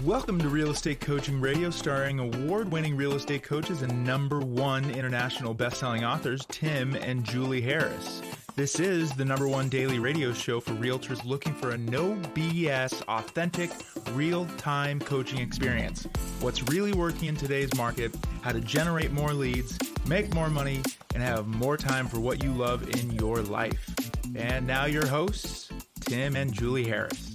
Welcome to Real Estate Coaching Radio, starring award-winning real estate coaches and #1 international best-selling authors, Tim and Julie Harris. This is the #1 daily radio show for realtors looking for a no BS, authentic, real-time coaching experience. What's really working in today's market, how to generate more leads, make more money, and have more time for what you love in your life. And now your hosts, Tim and Julie Harris.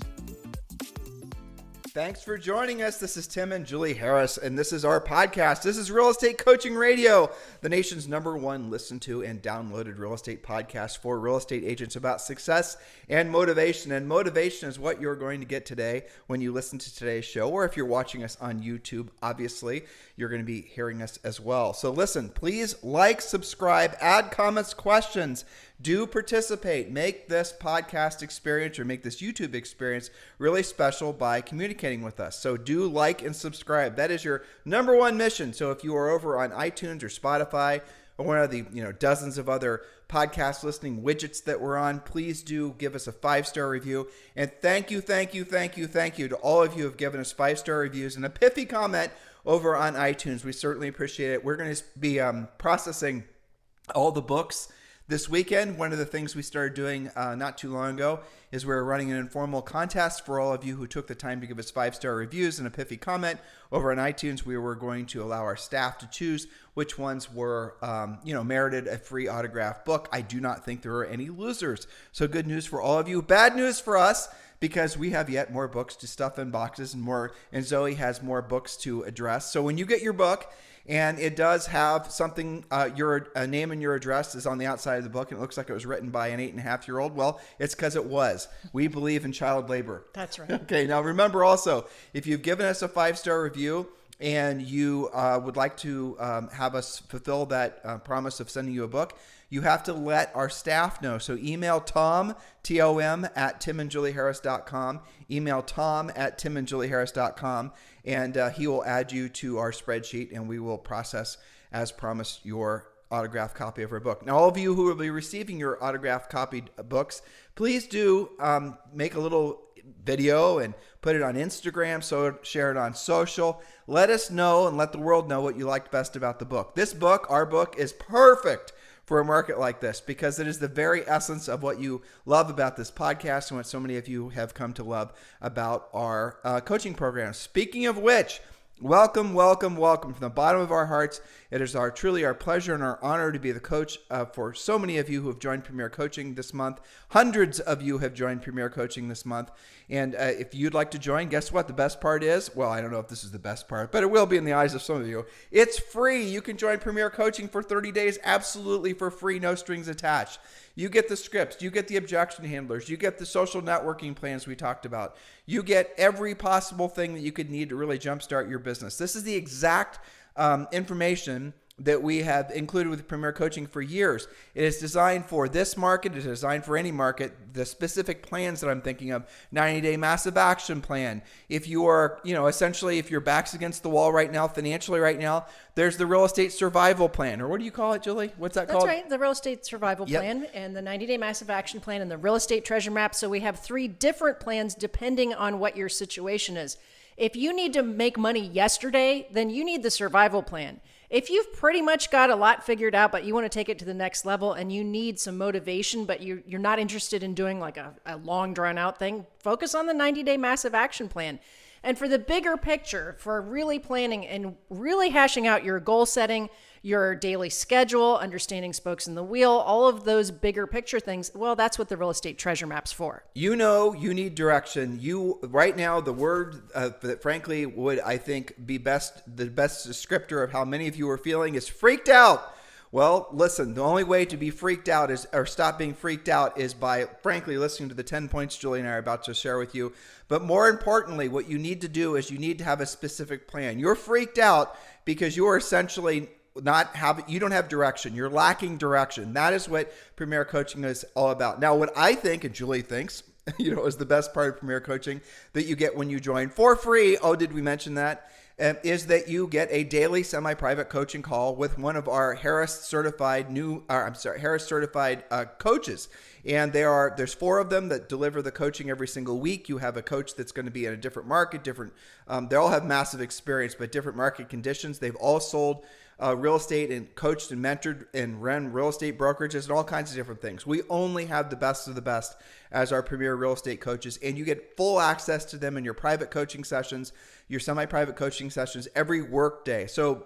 Thanks for joining us. This is Tim and Julie Harris, and this is our podcast. This is Real Estate Coaching Radio, the nation's #1 listened to and downloaded real estate podcast for real estate agents about success and motivation. And motivation is what you're going to get today when you listen to today's show, or if you're watching us on YouTube, obviously, you're going to be hearing us as well. So listen, please like, subscribe, add comments, questions. Do participate. Make this podcast experience or make this YouTube experience really special by communicating with us. So do like and subscribe. That is your #1 mission. So if you are over on iTunes or Spotify or one of the dozens of other podcast listening widgets that we're on, please do give us a 5-star review. And thank you to all of you who have given us 5-star reviews and a pithy comment over on iTunes. We certainly appreciate it. We're going to be processing all the books this weekend. One of the things we started doing not too long ago is we're running an informal contest for all of you who took the time to give us 5-star reviews and a pithy comment over on iTunes. We were going to allow our staff to choose which ones were, merited a free autographed book. I do not think there are any losers. So good news for all of you. Bad news for us, because we have yet more books to stuff in boxes and Zoe has more books to address. So when you get your book, and it does have something, your name and your address is on the outside of the book, and it looks like it was written by an 8.5-year-old. Well, it's because it was. We believe in child labor. That's right. Okay, now remember also, if you've given us a 5-star review and you would like to have us fulfill that promise of sending you a book, you have to let our staff know. So email Tom, T-O-M, at timandjulieharris.com. Email Tom at timandjulieharris.com, and he will add you to our spreadsheet, and we will process, as promised, your autographed copy of our book. Now, all of you who will be receiving your autographed copied books, please do make a little video and put it on Instagram, so share it on social. Let us know and let the world know what you liked best about the book. This book, our book, is perfect for a market like this, because it is the very essence of what you love about this podcast and what so many of you have come to love about our coaching program. Speaking of which, welcome from the bottom of our hearts. It is truly our pleasure and our honor to be the coach for so many of you who have joined Premier Coaching this month. Hundreds of you have joined Premier Coaching this month. And if you'd like to join, guess what? The best part is, well, I don't know if this is the best part, but it will be in the eyes of some of you. It's free. You can join Premier Coaching for 30 days absolutely for free, no strings attached. You get the scripts, you get the objection handlers, you get the social networking plans we talked about. You get every possible thing that you could need to really jumpstart your business. This is the exact information that we have included with Premier Coaching for years. It is designed for this market. It is designed for any market. The specific plans that I'm thinking of, 90-day massive action plan. If you are, essentially, if your back's against the wall right now, financially right now, there's the real estate survival plan. Or what do you call it, Julie? What's that called? That's right, the real estate survival plan and the 90-day massive action plan and the real estate treasure map. So we have 3 different plans depending on what your situation is. If you need to make money yesterday, then you need the survival plan. If you've pretty much got a lot figured out, but you want to take it to the next level and you need some motivation, but you're not interested in doing like a long drawn out thing, focus on the 90-day massive action plan. And for the bigger picture, for really planning and really hashing out your goal setting, your daily schedule, understanding spokes in the wheel, all of those bigger picture things, well, that's what the real estate treasure map's for. You need direction. Right now, the word that frankly would, I think, be the best descriptor of how many of you are feeling is freaked out. Well, listen, the only way to be freaked out or stop being freaked out is by, frankly, listening to the 10 points Julie and I are about to share with you. But more importantly, what you need to do is you need to have a specific plan. You're freaked out because you are essentially you don't have direction. You're lacking direction. That is what Premier Coaching is all about. Now, what I think, and Julie thinks, is the best part of Premier Coaching that you get when you join for free. Oh, did we mention that? Is that you get a daily semi-private coaching call with one of our Harris certified coaches. And there's 4 of them that deliver the coaching every single week. You have a coach that's going to be in a different market, they all have massive experience, but different market conditions. They've all sold real estate and coached and mentored and run real estate brokerages and all kinds of different things. We only have the best of the best as our premier real estate coaches, and you get full access to them in your private coaching sessions, your semi-private coaching sessions every work day. So,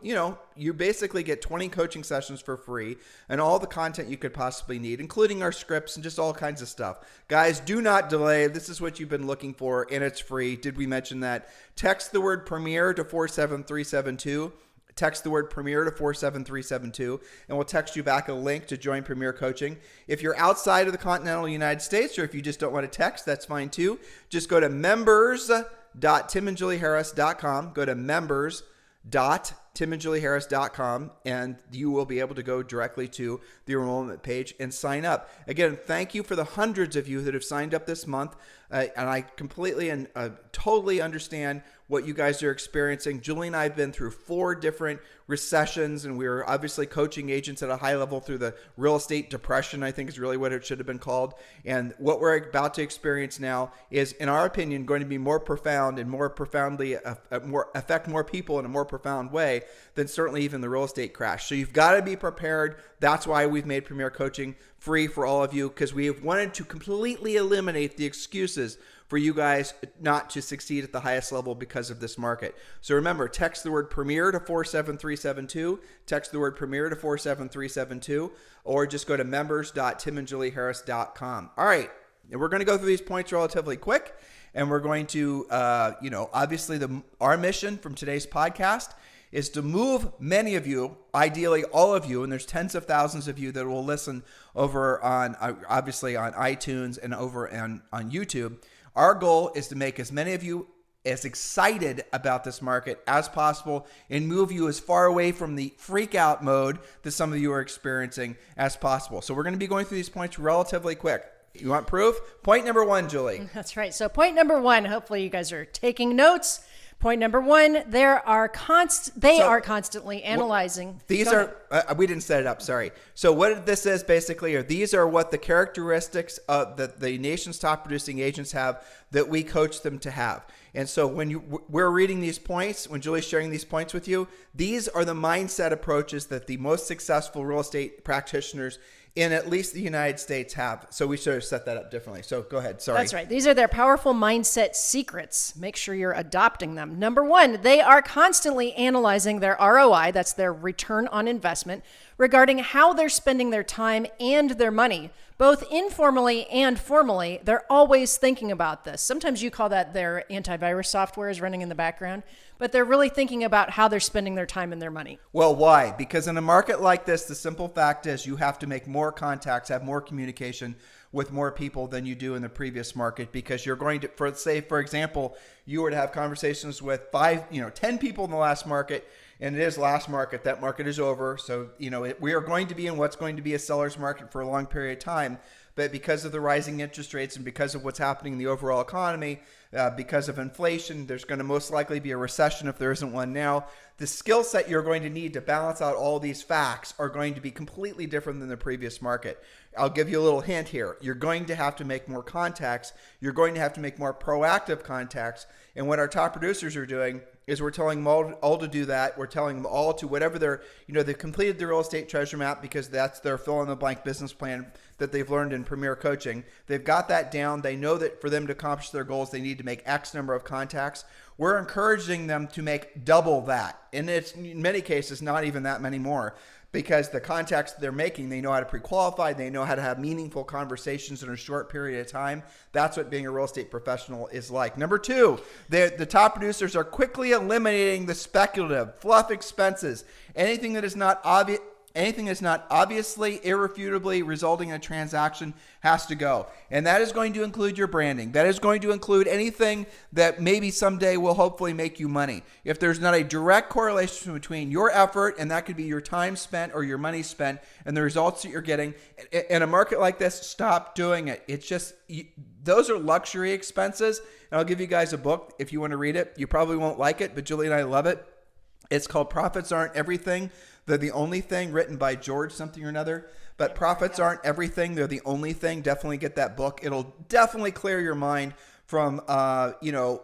you basically get 20 coaching sessions for free and all the content you could possibly need, including our scripts and just all kinds of stuff. Guys, do not delay. This is what you've been looking for, and it's free. Did we mention that? Text the word premier to 47372. Text the word Premier to 47372, and we'll text you back a link to join Premier Coaching. If you're outside of the continental United States, or if you just don't want to text, that's fine too. Just go to members.timandjulieharris.com. Go to members.timandjulieharris.com, and you will be able to go directly to the enrollment page and sign up. Again, thank you for the hundreds of you that have signed up this month, and I completely and totally understand what you guys are experiencing. Julie and I have been through 4 different recessions, and we were obviously coaching agents at a high level through the real estate depression, I think is really what it should have been called. And what we're about to experience now is, in our opinion, going to be more profound and more profoundly affect more people in a more profound way than certainly even the real estate crash. So you've got to be prepared. That's why we've made Premier Coaching free for all of you, because we have wanted to completely eliminate the excuses for you guys not to succeed at the highest level because of this market. So remember, text the word Premier to 47372, text the word Premier to 47372, or just go to members.timandjulieharris.com. All right, and we're going to go through these points relatively quick, and we're going to, obviously our mission from today's podcast is to move many of you, ideally all of you, and there's tens of thousands of you that will listen over on, obviously on iTunes and over on YouTube. Our goal is to make as many of you as excited about this market as possible and move you as far away from the freak out mode that some of you are experiencing as possible. So we're going to be going through these points relatively quick. You want proof? Point number 1, Julie. That's right. So point number 1, hopefully you guys are taking notes. Point number 1, they are constantly analyzing. These are, we didn't set it up, sorry. So what this is basically, these are what the characteristics that the nation's top producing agents have that we coach them to have. And so when we're reading these points, when Julie's sharing these points with you, these are the mindset approaches that the most successful real estate practitioners in at least the United States have. So we should have set that up differently. So go ahead. Sorry. That's right. These are their powerful mindset secrets. Make sure you're adopting them. Number 1, they are constantly analyzing their ROI, that's their return on investment, regarding how they're spending their time and their money. Both informally and formally, they're always thinking about this. Sometimes you call that their antivirus software is running in the background, but they're really thinking about how they're spending their time and their money. Well, why? Because in a market like this, the simple fact is you have to make more contacts, have more communication with more people than you do in the previous market, because you're going to, for example, you were to have conversations with 10 people in the last market, and it is last market. That market is over. So, we are going to be in what's going to be a seller's market for a long period of time. But because of the rising interest rates and because of what's happening in the overall economy, because of inflation, there's going to most likely be a recession if there isn't one now. The skill set you're going to need to balance out all these facts are going to be completely different than the previous market. I'll give you a little hint here. You're going to have to make more contacts. You're going to have to make more proactive contacts. And what our top producers are doing is we're telling them all to do that. We're telling them all to whatever they've completed the real estate treasure map, because that's their fill-in-the-blank business plan that they've learned in Premier Coaching. They've got that down. They know that for them to accomplish their goals, they need to make X number of contacts. We're encouraging them to make double that. And it's in many cases not even that many more, because the contacts that they're making, they know how to pre-qualify, they know how to have meaningful conversations in a short period of time. That's what being a real estate professional is like. Number 2, the top producers are quickly eliminating the speculative, fluff expenses, anything that is not obvious. anything that's not obviously, irrefutably resulting in a transaction has to go. And that is going to include your branding. That is going to include anything that maybe someday will hopefully make you money. If there's not a direct correlation between your effort, and that could be your time spent or your money spent, and the results that you're getting, in a market like this, stop doing it. It's just, those are luxury expenses. And I'll give you guys a book if you want to read it. You probably won't like it, but Julie and I love it. It's called Profits Aren't Everything. They're the only thing, written by George something or another. But profits aren't everything. They're the only thing. Definitely get that book. It'll definitely clear your mind from,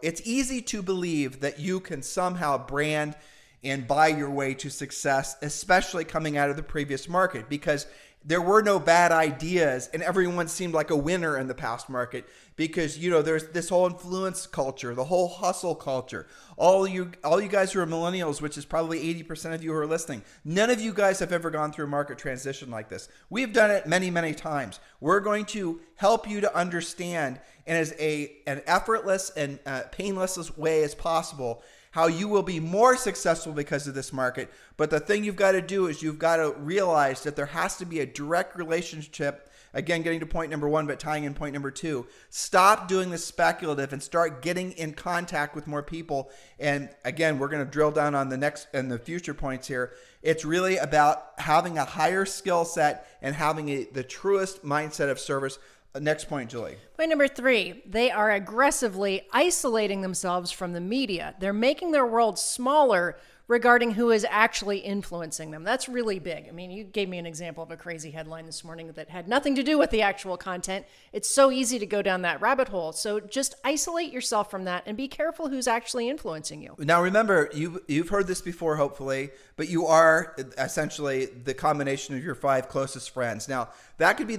it's easy to believe that you can somehow brand and buy your way to success, especially coming out of the previous market, because there were no bad ideas and everyone seemed like a winner in the past market because, there's this whole influence culture, the whole hustle culture. All you guys who are millennials, which is probably 80% of you who are listening, none of you guys have ever gone through a market transition like this. We've done it many, many times. We're going to help you to understand in as an effortless and painless way as possible how you will be more successful because of this market. But the thing you've got to do is you've got to realize that there has to be a direct relationship. Again, getting to point number 1, but tying in point number 2. Stop doing the speculative and start getting in contact with more people. And again, we're going to drill down on the next and the future points here. It's really about having a higher skill set and having the truest mindset of service. Next point, Julie. Point number 3, they are aggressively isolating themselves from the media. They're making their world smaller regarding who is actually influencing them. That's really big. I mean, you gave me an example of a crazy headline this morning that had nothing to do with the actual content. It's so easy to go down that rabbit hole. So just isolate yourself from that and be careful who's actually influencing you. Now, remember, you've heard this before, hopefully, but you are essentially the combination of your 5 closest friends. Now, that could be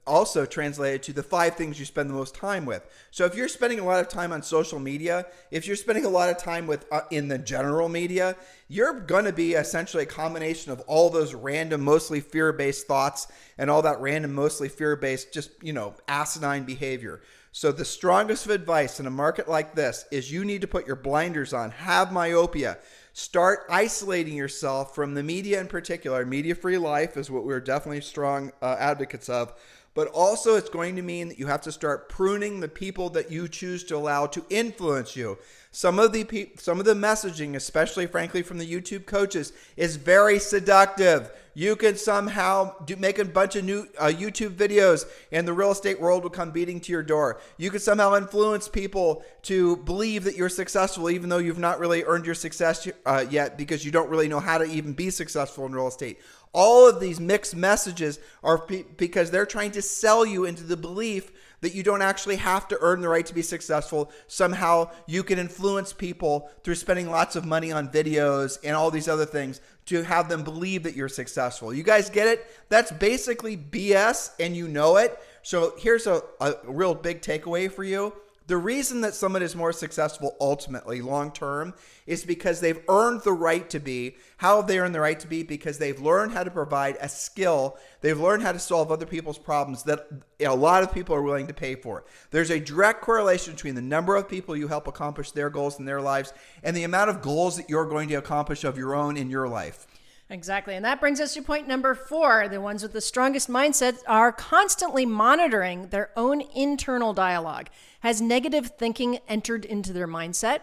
also translated to the 5 things you spend the most time with. So if you're spending a lot of time on social media, if you're spending a lot of time with in the general media, you're going to be essentially a combination of all those random, mostly fear-based thoughts and all that random, mostly fear-based, just, asinine behavior. So the strongest of advice in a market like this is you need to put your blinders on, have myopia. Start isolating yourself from the media in particular. Media-free life is what we're definitely strong advocates of. But also it's going to mean that you have to start pruning the people that you choose to allow to influence you. Some of the messaging, especially frankly from the YouTube coaches, is very seductive. You can somehow make a bunch of new YouTube videos and the real estate world will come beating to your door. You can somehow influence people to believe that you're successful even though you've not really earned your success yet because you don't really know how to even be successful in real estate. All of these mixed messages are because they're trying to sell you into the belief that you don't actually have to earn the right to be successful. Somehow you can influence people through spending lots of money on videos and all these other things to have them believe that you're successful. You guys get it? That's basically BS and you know it. So here's a real big takeaway for you. The reason that someone is more successful ultimately long-term is because they've earned the right to be. How have they earned the right to be? Because they've learned how to provide a skill. They've learned how to solve other people's problems that a lot of people are willing to pay for. There's a direct correlation between the number of people you help accomplish their goals in their lives and the amount of goals that you're going to accomplish of your own in your life. Exactly. And that brings us to point number 4. The ones with the strongest mindsets are constantly monitoring their own internal dialogue. Has negative thinking entered into their mindset?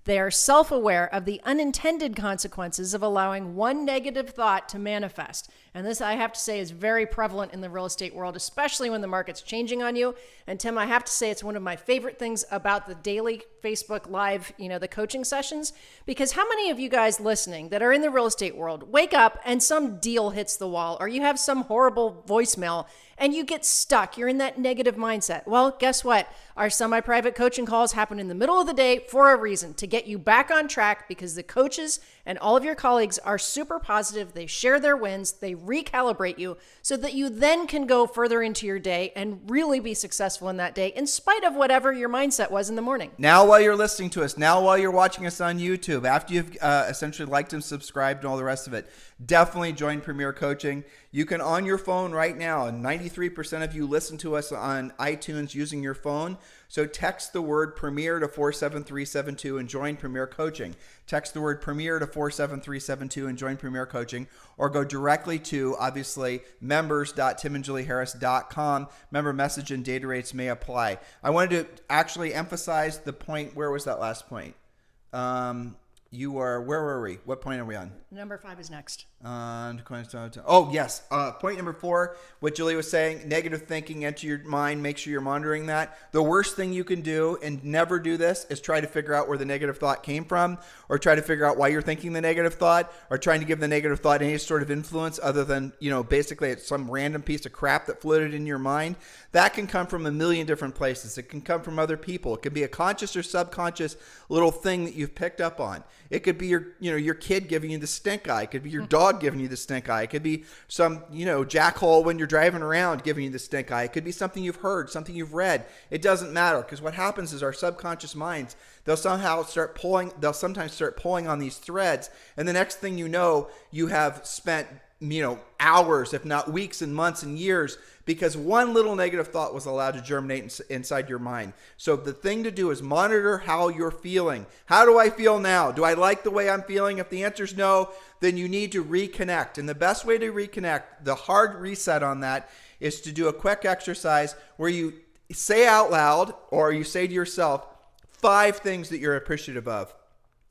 They are self-aware of the unintended consequences of allowing one negative thought to manifest. And this, I have to say, is very prevalent in the real estate world, especially when the market's changing on you. And Tim, I have to say it's one of my favorite things about the daily Facebook Live, the coaching sessions, because how many of you guys listening that are in the real estate world wake up and some deal hits the wall or you have some horrible voicemail and you get stuck. You're in that negative mindset. Well, guess what? Our semi-private coaching calls happen in the middle of the day for a reason, to get you back on track, because the coaches and all of your colleagues are super positive. They share their wins. They recalibrate you so that you then can go further into your day and really be successful in that day in spite of whatever your mindset was in the morning. Now while you're listening to us, now while you're watching us on YouTube, after you've essentially liked and subscribed and all the rest of it, definitely join Premier Coaching. You can, on your phone right now, and 93% of you listen to us on iTunes using your phone. So text the word Premier to 47372 and join Premier Coaching. Text the word Premier to 47372 and join Premier Coaching, or go directly to, obviously, members.timandjulieharris.com. Member message and data rates may apply. I wanted to actually emphasize the point. Where was that last point? Where were we? What point are we on? Number 5 is next. Oh, yes. Point number 4, what Julie was saying, negative thinking enter your mind. Make sure you're monitoring that. The worst thing you can do, and never do this, is try to figure out where the negative thought came from, or try to figure out why you're thinking the negative thought, or trying to give the negative thought any sort of influence other than, basically it's some random piece of crap that floated in your mind. That can come from a million different places. It can come from other people. It could be a conscious or subconscious little thing that you've picked up on. It could be your kid giving you the stink eye. It could be your dog giving you the stink eye. It could be some, jackhole when you're driving around giving you the stink eye. It could be something you've heard, something you've read. It doesn't matter, because what happens is our subconscious minds, they'll sometimes start pulling on these threads. And the next thing you know, you have spent, hours, if not weeks and months and years, because one little negative thought was allowed to germinate inside your mind. So the thing to do is monitor how you're feeling. How do I feel now? Do I like the way I'm feeling? If the answer is no, then you need to reconnect. And the best way to reconnect, the hard reset on that, is to do a quick exercise where you say out loud, or you say to yourself, 5 things that you're appreciative of.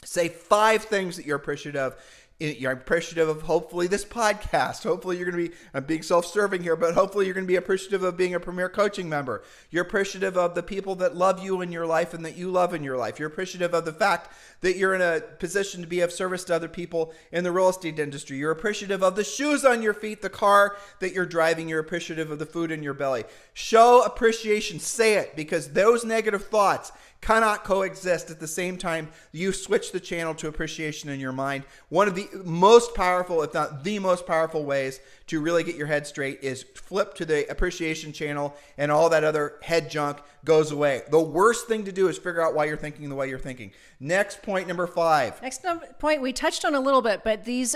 Say 5 things that you're appreciative of. You're appreciative of, hopefully, this podcast. Hopefully you're going to be, I'm being self-serving here, but hopefully you're going to be appreciative of being a Premier Coaching member. You're appreciative of the people that love you in your life and that you love in your life. You're appreciative of the fact that you're in a position to be of service to other people in the real estate industry. You're appreciative of the shoes on your feet, the car that you're driving. You're appreciative of the food in your belly. Show appreciation. Say it, because those negative thoughts cannot coexist at the same time you switch the channel to appreciation in your mind. One of the most powerful, if not the most powerful ways to really get your head straight is flip to the appreciation channel, and all that other head junk goes away. The worst thing to do is figure out why you're thinking the way you're thinking. Next, point number 5. Next point we touched on a little bit, but these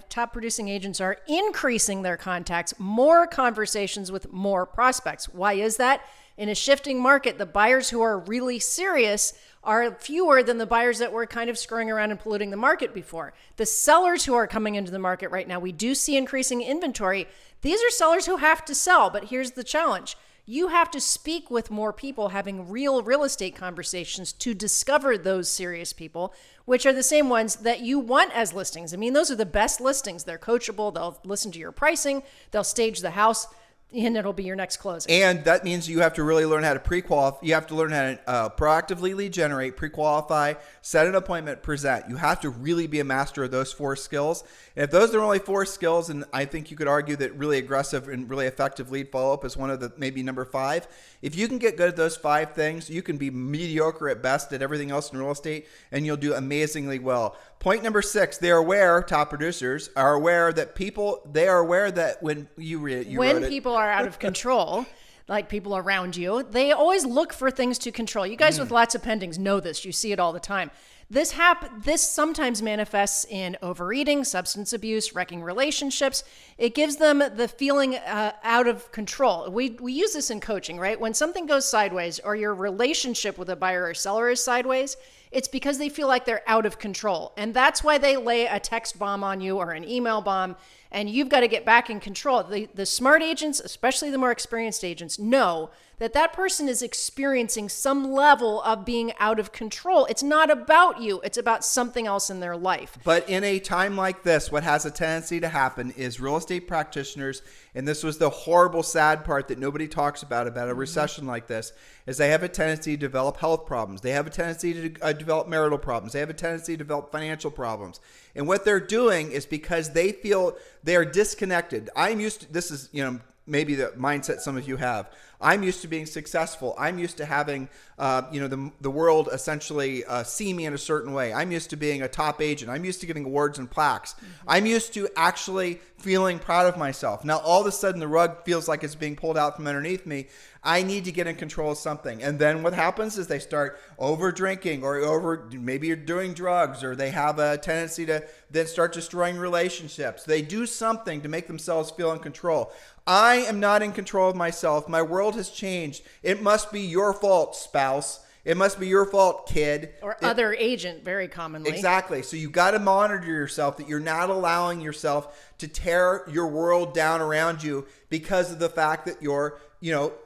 top producing agents are increasing their contacts, more conversations with more prospects. Why is that? In a shifting market, the buyers who are really serious are fewer than the buyers that were kind of screwing around and polluting the market before. The sellers who are coming into the market right now, we do see increasing inventory. These are sellers who have to sell, but here's the challenge. You have to speak with more people, having real estate conversations to discover those serious people, which are the same ones that you want as listings. I mean, those are the best listings. They're coachable. They'll listen to your pricing. They'll stage the house, and it'll be your next closing. And that means you have to really learn how to pre-qualify. You have to learn how to proactively lead generate, pre-qualify, set an appointment, present. You have to really be a master of those 4 skills. And if those are only 4 skills, and I think you could argue that really aggressive and really effective lead follow-up is one of the, maybe number 5. If you can get good at those 5 things, you can be mediocre at best at everything else in real estate, and you'll do amazingly well. Point number 6, they're aware, top producers are aware that when people are out of control, like people around you, they always look for things to control. You guys with lots of pendings know this. You see it all the time. This sometimes manifests in overeating, substance abuse, wrecking relationships. It gives them the feeling out of control. We use this in coaching, right? When something goes sideways, or your relationship with a buyer or seller is sideways, it's because they feel like they're out of control. And that's why they lay a text bomb on you or an email bomb, and you've got to get back in control. The smart agents, especially the more experienced agents, know that person is experiencing some level of being out of control. It's not about you. It's about something else in their life. But in a time like this, what has a tendency to happen is real estate practitioners, and this was the horrible, sad part that nobody talks about a recession like this, is they have a tendency to develop health problems. They have a tendency to develop marital problems. They have a tendency to develop financial problems. And what they're doing is because they feel they're disconnected. This is, maybe the mindset some of you have. I'm used to being successful. I'm used to having, the world essentially see me in a certain way. I'm used to being a top agent. I'm used to getting awards and plaques. Mm-hmm. I'm used to actually feeling proud of myself. Now, all of a sudden, the rug feels like it's being pulled out from underneath me. I need to get in control of something. And then what happens is they start over drinking, or maybe you're doing drugs, or they have a tendency to then start destroying relationships. They do something to make themselves feel in control. I am not in control of myself. My world world has changed. It must be your fault, spouse. It must be your fault, kid. Or other agent, very commonly. Exactly. So you got to monitor yourself that you're not allowing yourself to tear your world down around you because of the fact that your,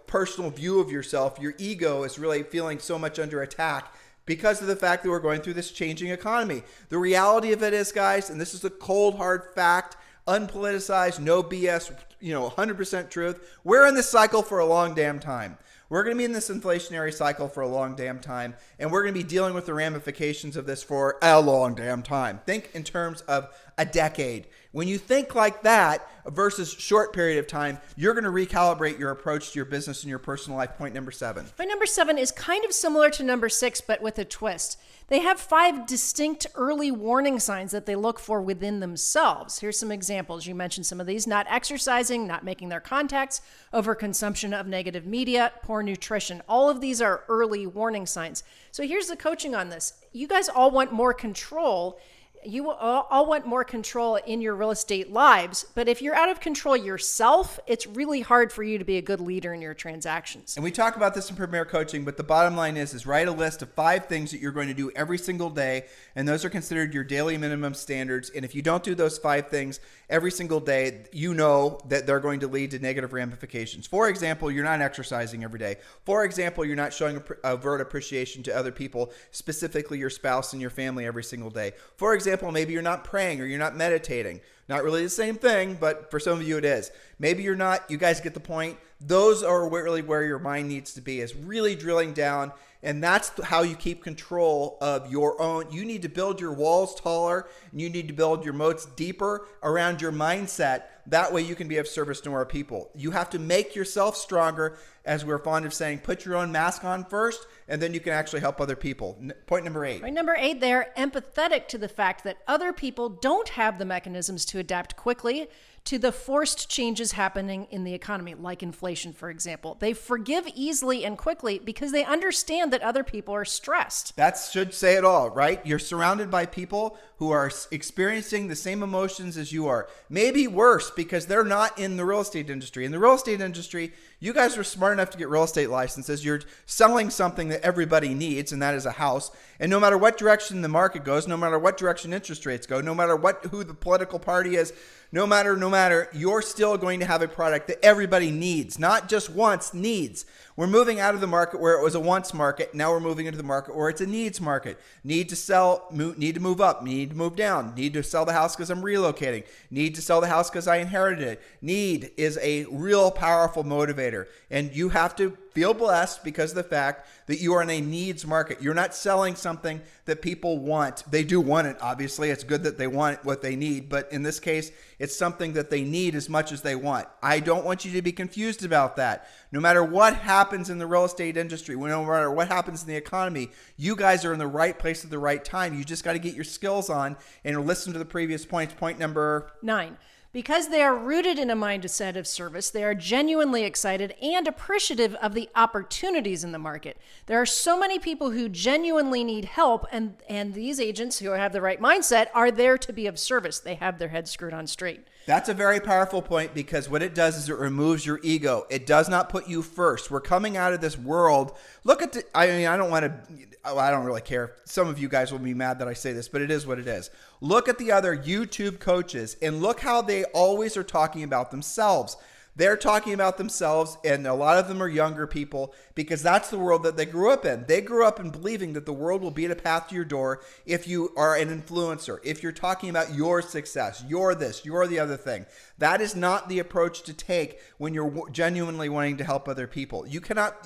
personal view of yourself, your ego is really feeling so much under attack because of the fact that we're going through this changing economy. The reality of it is, guys, and this is a cold, hard fact, unpoliticized, no BS, 100% truth. We're in this cycle for a long damn time. We're going to be in this inflationary cycle for a long damn time, and we're going to be dealing with the ramifications of this for a long damn time. Think in terms of a decade. When you think like that versus short period of time, you're going to recalibrate your approach to your business and your personal life. Point number 7. Point number 7 is kind of similar to number 6, but with a twist. They have 5 distinct early warning signs that they look for within themselves. Here's some examples. You mentioned some of these: not exercising, not making their contacts, overconsumption of negative media, poor nutrition. All of these are early warning signs. So here's the coaching on this. You guys all want more control. You all want more control in your real estate lives, but if you're out of control yourself, it's really hard for you to be a good leader in your transactions. And we talk about this in Premier Coaching, but the bottom line is write a list of 5 things that you're going to do every single day, and those are considered your daily minimum standards. And if you don't do those 5 things every single day, you know that they're going to lead to negative ramifications. For example, you're not exercising every day. For example, you're not showing overt appreciation to other people, specifically your spouse and your family, every single day. For example, maybe you're not praying or you're not meditating. Not really the same thing, but for some of you it is. Maybe you're not. You guys get the point. Those are really where your mind needs to be, is really drilling down. And that's how you keep control of your own. You need to build your walls taller, and you need to build your moats deeper around your mindset. That way you can be of service to more people. You have to make yourself stronger, as we're fond of saying. Put your own mask on first, and then you can actually help other people. Point number 8. Point number 8, they're empathetic to the fact that other people don't have the mechanisms to adapt quickly to the forced changes happening in the economy, like inflation, for example. They forgive easily and quickly because they understand that other people are stressed. That should say it all, right? You're surrounded by people who are experiencing the same emotions as you are. Maybe worse, because they're not in the real estate industry. In the real estate industry, you guys are smart enough to get real estate licenses. You're selling something that everybody needs, and that is a house. And no matter what direction the market goes, no matter what direction interest rates go, no matter who the political party is, no matter, you're still going to have a product that everybody needs, not just wants, needs. We're moving out of the market where it was a wants market. Now we're moving into the market where it's a needs market. Need to sell, need to move up, need to move down, need to sell the house because I'm relocating, need to sell the house because I inherited it. Need is a real powerful motivator. And you have to feel blessed because of the fact that you are in a needs market. You're not selling something that people want. They do want it, obviously. It's good that they want what they need, but in this case, it's something that they need as much as they want. I don't want you to be confused about that. No matter what happens in the real estate industry, no matter what happens in the economy, you guys are in the right place at the right time. You just got to get your skills on and listen to the previous points. Point number 9. Because they are rooted in a mindset of service, they are genuinely excited and appreciative of the opportunities in the market. There are so many people who genuinely need help, and these agents who have the right mindset are there to be of service. They have their heads screwed on straight. That's a very powerful point, because what it does is it removes your ego. It does not put you first. We're coming out of this world. Look at I don't really care. Some of you guys will be mad that I say this, but it is what it is. Look at the other YouTube coaches and look how they always are talking about themselves. They're talking about themselves, and a lot of them are younger people, because that's the world that they grew up in. They grew up in believing that the world will beat a path to your door if you are an influencer, if you're talking about your success, you're this, you're the other thing. That is not the approach to take when you're genuinely wanting to help other people. You cannot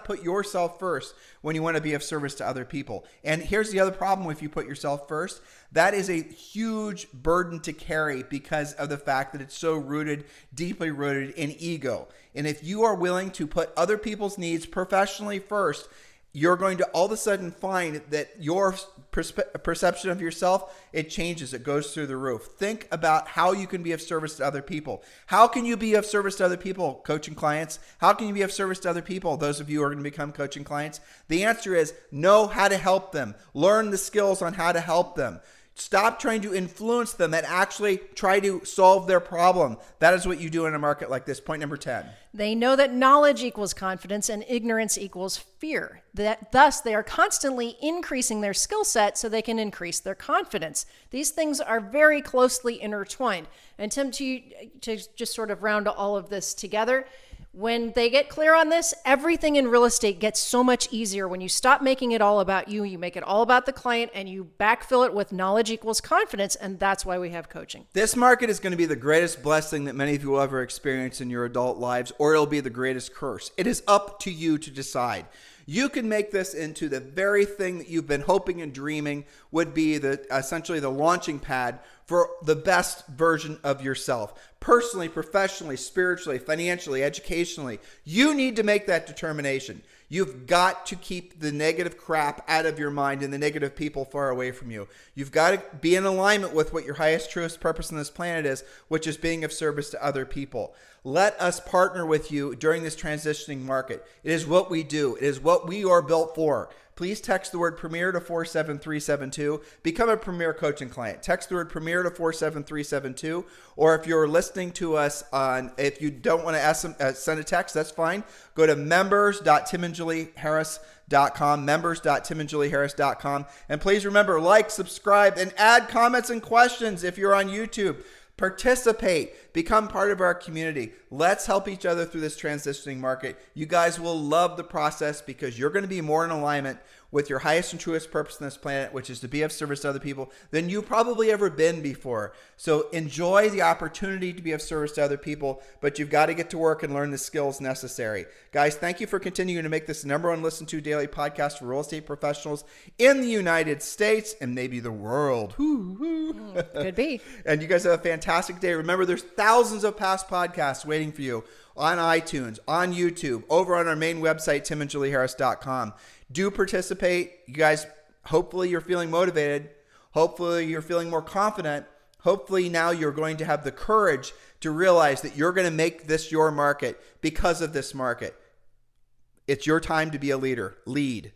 put yourself first when you want to be of service to other people. And here's the other problem: if you put yourself first, that is a huge burden to carry because of the fact that it's so deeply rooted in ego. And if you are willing to put other people's needs professionally first, you're going to all of a sudden find that your perception of yourself, it changes. It goes through the roof. Think about how you can be of service to other people. How can you be of service to other people, coaching clients? How can you be of service to other people, those of you who are going to become coaching clients? The answer is know how to help them. Learn the skills on how to help them. Stop trying to influence them and actually try to solve their problem. That is what you do in a market like this. Point number 10. They know that knowledge equals confidence and ignorance equals fear. Thus, they are constantly increasing their skill set so they can increase their confidence. These things are very closely intertwined. And Tim, to just sort of round all of this together, when they get clear on this, everything in real estate gets so much easier. When you stop making it all about you, you make it all about the client, and you backfill it with knowledge equals confidence, and that's why we have coaching. This market is going to be the greatest blessing that many of you will ever experience in your adult lives, or it'll be the greatest curse. It is up to you to decide. You can make this into the very thing that you've been hoping and dreaming would be essentially the launching pad for the best version of yourself. Personally, professionally, spiritually, financially, educationally. You need to make that determination. You've got to keep the negative crap out of your mind and the negative people far away from you. You've got to be in alignment with what your highest, truest purpose on this planet is, which is being of service to other people. Let us partner with you during this transitioning market. It is what we do. It is what we are built for. Please text the word Premier to 47372. Become a Premier coaching client. Text the word Premier to 47372. Or if you're listening to us if you don't want to send a text, that's fine. Go to members.timandjulieharris.com, members.timandjulieharris.com. And please remember, like, subscribe, and add comments and questions if you're on YouTube. Participate. Become part of our community. Let's help each other through this transitioning market. You guys will love the process because you're going to be more in alignment with your highest and truest purpose on this planet, which is to be of service to other people, than you've probably ever been before. So enjoy the opportunity to be of service to other people, but you've got to get to work and learn the skills necessary. Guys, thank you for continuing to make this the #1 listened to daily podcast for real estate professionals in the United States and maybe the world. Could be. And you guys have a fantastic day. Remember, there's thousands of past podcasts waiting for you on iTunes, on YouTube, over on our main website, timandjulieharris.com. Do participate. You guys, hopefully you're feeling motivated. Hopefully you're feeling more confident. Hopefully now you're going to have the courage to realize that you're going to make this your market because of this market. It's your time to be a leader. Lead.